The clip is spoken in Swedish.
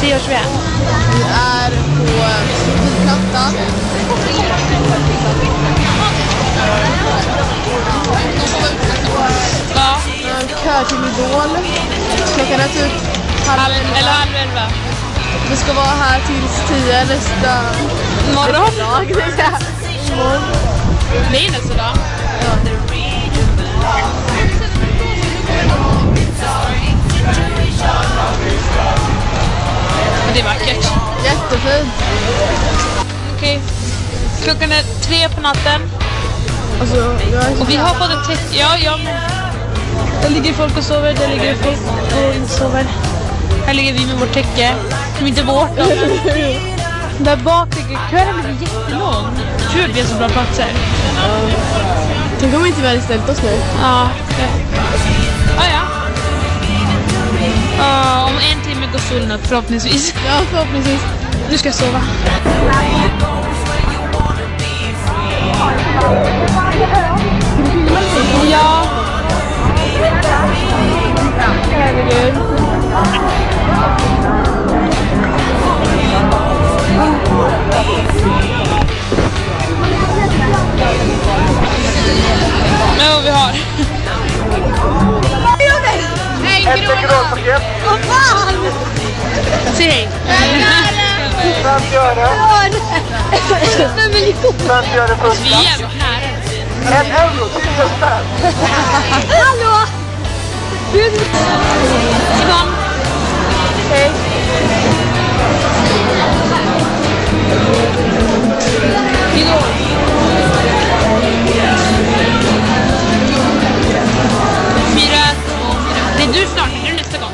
Se vart vi är. Vi är på Sofiplattan. Ja. Kör till Idol. Klockan är typ halv 11. Vi ska vara här tills 10 nästa Morgon. dag. Imorgon. Det är nästa dag. Ja. Det är vackert. Jättefint. Okej. Klockan är 3 på natten. Alltså, Och vi har fått ett täcke. Ja. Där ligger folk och sover. Där ligger folk och sover. Här ligger vi med vårt täcke. Som inte är vårt då. Där bak ligger kvällen är jättelång. Tur att vi har så bra platser. Tänk om inte vi hade ställt oss nu. Ja. Om en timme går solen upp förhoppningsvis. Ja, förhoppningsvis. Nu ska jag sova. Ja. Herregud. Men vad vi har. Hej, gråpaket. vad fan! Säg hej. 50 öre. 50 öre för Vi är jävligt nära. 1 euro, 1000 spänn. Hallå! Kom. Hej. Igår. Fyra. Det är du snart, är du nästa gång?